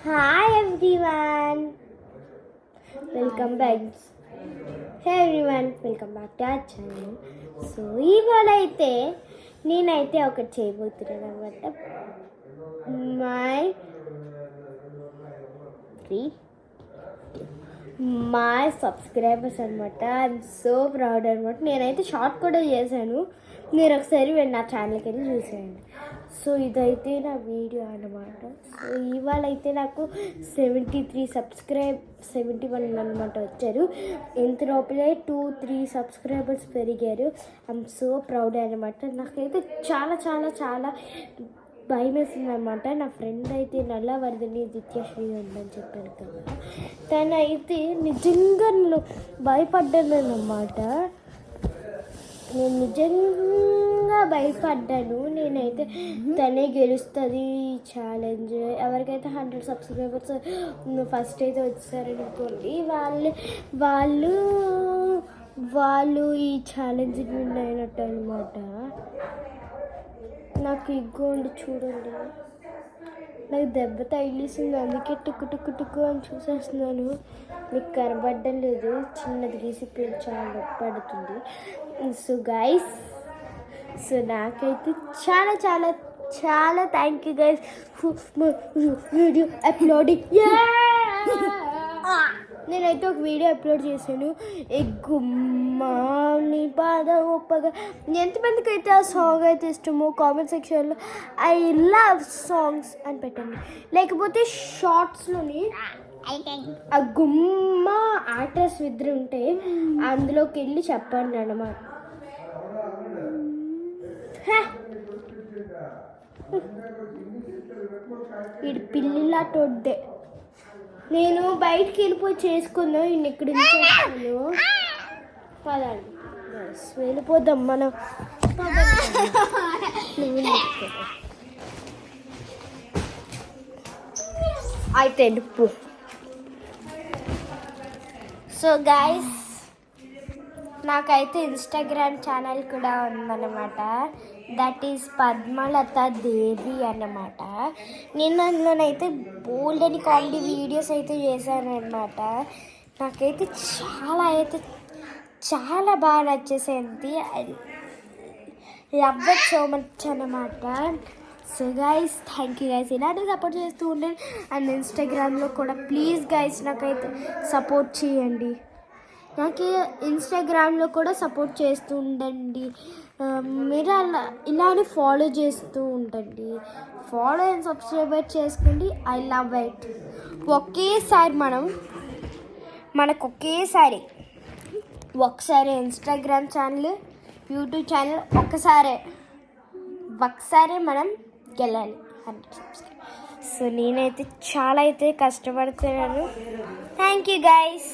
Hi everyone, welcome back. Welcome back to our channel. So ఇవాళ అయితే నేనైతే ఒకటి చేయబోతున్నాను అనమాట. మై సబ్స్క్రైబర్స్ అనమాట. ఐఎమ్ సో ప్రౌడ్ అనమాట. నేనైతే షార్ట్ కూడా చేశాను, మీరు ఒకసారి నా ఛానల్కి వెళ్ళి చూసేయండి. సో ఇదైతే నా వీడియో అనమాట. సో ఇవాళ అయితే నాకు 71 అనమాట వచ్చారు. ఇంత లోపలే 2-3 సబ్స్క్రైబర్స్ పెరిగారు. ఐఎమ్ సో ప్రౌడ్ అనమాట. నాకైతే చాలా చాలా చాలా భయం వేసింది అనమాట. నా ఫ్రెండ్ అయితే నల్లవర్ధిని దిత్యశ్రీ ఉందని చెప్పాను కదా, తనైతే నిజంగా నేను భయపడ్డాను అన్నమాట. నేను నిజంగా భయపడ్డాను. నేనైతే తనే గెలుస్తుంది ఛాలెంజ్. ఎవరికైతే 100 సబ్స్క్రైబర్స్ ఫస్ట్ అయితే వచ్చారనుకోండి, వాళ్ళు ఈ ఛాలెంజ్ విన్ అయినట్టు అనమాట. నాకు ఇగ్గోండి చూడండి, నాకు దెబ్బ తగిలేసింది, అందుకే టుక్కు అని చూసేస్తున్నాను. మీకు కనబడ్డం లేదు, చిన్నది గీసి చాలా పడుతుంది. సో గైస్, సో నాకైతే చాలా చాలా చాలా thank you guys. Video uploading, నేనైతే ఒక వీడియో అప్లోడ్ చేశాను. గుమ్మాని బాధ ఒప్పగా. ఎంతమందికి అయితే ఆ సాంగ్ అయితే ఇష్టమో కామెంట్ సెక్షన్లో ఐ లవ్ సాంగ్స్ అని పెట్టండి. లేకపోతే షార్ట్స్లోని ఆ గుమ్మ యాక్టర్స్ ఇద్దరు ఉంటే అందులోకి వెళ్ళి చెప్పండి అన్నమాట. ఇది పిల్లిలా తొడ్డే. నేను బయటికి వెళ్ళిపోయి చేసుకుందాం, ఇన్ని ఇక్కడ ఉంచేస్తాను. పదండి వెళ్ళిపోదాం మనం. అయితే డుప్పు. సో గైస్, నాకైతే ఇన్స్టాగ్రామ్ ఛానల్ కూడా ఉందన్నమాట. దట్ ఈస్ పద్మలత దేవి అన్నమాట. నేను అందులోనైతే బోల్డ్ అని కామెడీ వీడియోస్ అయితే చేశాను అనమాట. నాకైతే చాలా బాగా నచ్చేసింది. లవ్ ఇట్ సో మచ్ అన్నమాట. So guys, thank you guys. ఇలాంటి సపోర్ట్ చేస్తూ ఉండండి. అండ్ ఇన్స్టాగ్రామ్లో కూడా ప్లీజ్ గైస్ నాకైతే సపోర్ట్ చేయండి. నాకు ఇన్స్టాగ్రామ్లో కూడా సపోర్ట్ చేస్తూ ఉండండి. మీరు ఇలానే ఫాలో చేస్తూ ఉండండి. ఫాలో అండ్ సబ్స్క్రైబ్ చేసుకోండి. I love it. ఒకేసారి మనకు ఒకసారి ఇన్స్టాగ్రామ్ ఛానల్, యూట్యూబ్ ఛానల్ ఒకసారి మనం గెలాలి 100 సబ్స్క్రైబ్. సో నేనైతే చాలా అయితే కష్టపడుతున్నాను. Thank you guys.